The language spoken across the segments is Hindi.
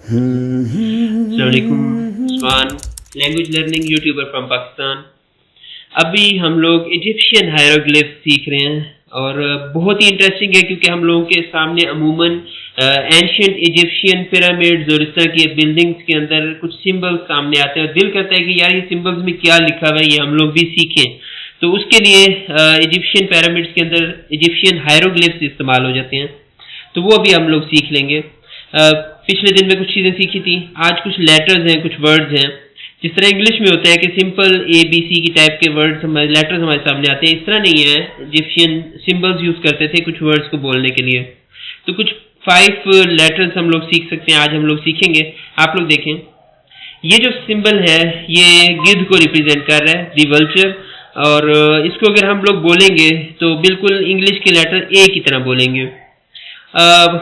अस्सलामुअलैकुम, Swan language learning YouTuber from Pakistan. अभी हम लोग इजिप्शियन हायरोग्लिफ्स सीख रहे हैं और बहुत ही इंटरेस्टिंग है क्योंकि हम लोगों के सामने अमूमन एंशियंट इजिप्शियन पिरामिड्स और इस तरह की बिल्डिंग्स के अंदर कुछ सिंबल्स सामने आते हैं और दिल करता है कि यार ये सिंबल्स में क्या लिखा हुआ है, ये हम लोग भी सीखें। तो उसके लिए इजिप्शियन पिरामिड्स के अंदर इजिप्शियन हायरोग्लिफ्स इस्तेमाल हो जाते हैं, तो वो अभी हम लोग सीख लेंगे। पिछले दिन में कुछ चीज़ें सीखी थी, आज कुछ लेटर्स हैं, कुछ वर्ड्स हैं। जिस तरह इंग्लिश में होता है कि सिंपल ए बी सी की टाइप के वर्ड्स लेटर्स हमारे सामने आते हैं, इस तरह नहीं है। इजिप्शियन सिंबल्स यूज़ करते थे कुछ वर्ड्स को बोलने के लिए। तो कुछ 5 लेटर्स हम लोग सीख सकते हैं, आज हम लोग सीखेंगे। आप लोग देखें, ये जो सिंबल है ये गिद्ध को रिप्रेजेंट कर रहा है, दी वल्चर। और इसको अगर हम लोग बोलेंगे तो बिल्कुल इंग्लिश के लेटर ए की तरह बोलेंगे।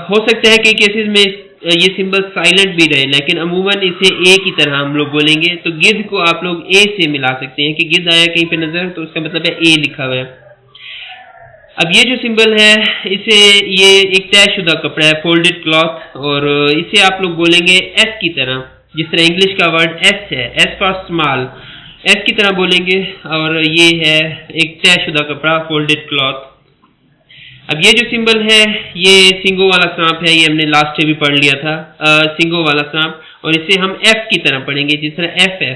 हो सकता है कि केसेस में ये सिंबल साइलेंट भी रहे, लेकिन अमूमन इसे ए की तरह हम लोग बोलेंगे। तो गिद्ध को आप लोग ए से मिला सकते हैं कि गिद्ध आया कहीं पे नजर, तो उसका मतलब है ए लिखा हुआ है। अब ये जो सिंबल है, इसे ये एक तयशुदा कपड़ा है, फोल्डेड क्लॉथ, और इसे आप लोग बोलेंगे एस की तरह। जिस तरह इंग्लिश का वर्ड एस है, एस फॉर स्मॉल, एस की तरह बोलेंगे। और ये है एक तयशुदा कपड़ा, फोल्डेड क्लॉथ। अब ये जो सिंबल है ये सिंगों वाला सांप है, ये हमने लास्ट डे भी पढ़ लिया था, सिंगों वाला सांप। और इसे हम एफ की तरह पढ़ेंगे, जिस तरह एफ है।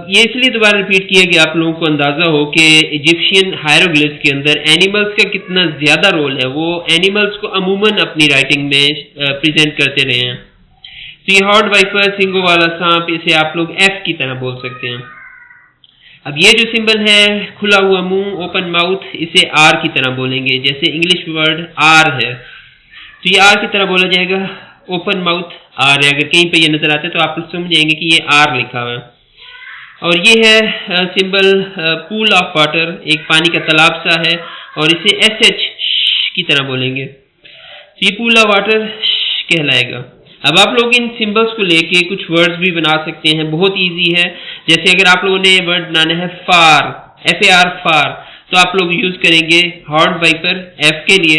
ये इसलिए दोबारा रिपीट किया कि आप लोगों को अंदाजा हो कि इजिप्शियन हायरोग्लिफ्स के अंदर एनिमल्स का कितना ज्यादा रोल है। वो एनिमल्स को अमूमन अपनी राइटिंग में प्रेजेंट करते रहे हैं। तो ये हॉर्ड वाइपर, सिंगों वाला सांप, इसे आप लोग एफ की तरह बोल सकते हैं। अब ये जो सिंबल है, खुला हुआ मुंह, ओपन माउथ, इसे आर की तरह बोलेंगे। जैसे इंग्लिश वर्ड आर है, तो ये आर की तरह बोला जाएगा। ओपन माउथ आर है, अगर कहीं पे ये नजर आते हैं तो आप लोग समझ जाएंगे कि ये आर लिखा हुआ है। और ये है सिंबल पूल ऑफ वाटर, एक पानी का तालाब सा है, और इसे एस एच की तरह बोलेंगे। तो ये पूल ऑफ वाटर कहलाएगा। अब आप लोग इन सिंबल्स को लेके कुछ वर्ड्स भी बना सकते हैं, बहुत इजी है। जैसे अगर आप लोगों ने वर्ड बनाना है फार, एफ ए आर, फार, तो आप लोग यूज करेंगे हॉर्न वाइपर एफ के लिए,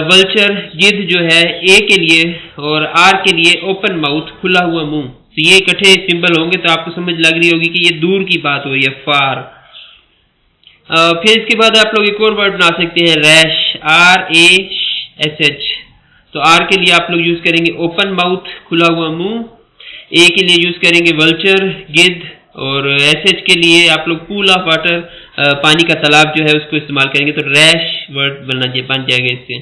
वल्चर गिद्ध जो है ए के लिए, और आर के लिए ओपन माउथ, खुला हुआ मुंह। तो ये इकट्ठे सिंबल होंगे तो आपको समझ लग रही होगी कि ये दूर की बात हो रही है, फार। फिर इसके बाद आप लोग एक और वर्ड बना सकते हैं, rash, R A S H. तो आर के लिए आप लोग यूज करेंगे ओपन माउथ, खुला हुआ मुंह। ए के लिए यूज करेंगे वल्चर, गिद्ध। और एस एच के लिए आप लोग पूल ऑफ वाटर, पानी का तालाब जो है उसको इस्तेमाल करेंगे। तो रैश वर्ड बन जाएगा इससे।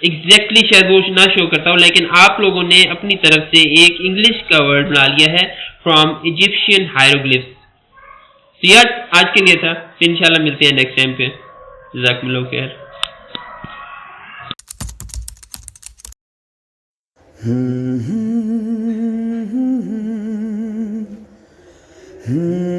एग्जैक्टली शायद वो ना शो करता हो, लेकिन आप लोगों ने अपनी तरफ से एक इंग्लिश का वर्ड बना लिया है फ्रॉम इजिप्शियन हायरोग्लिफ्स। तो यार आज के लिए था, फिर इंशाल्लाह मिलते हैं नेक्स्ट टाइम पे। जज़ाकुमुल्लाह खैर। Hmm.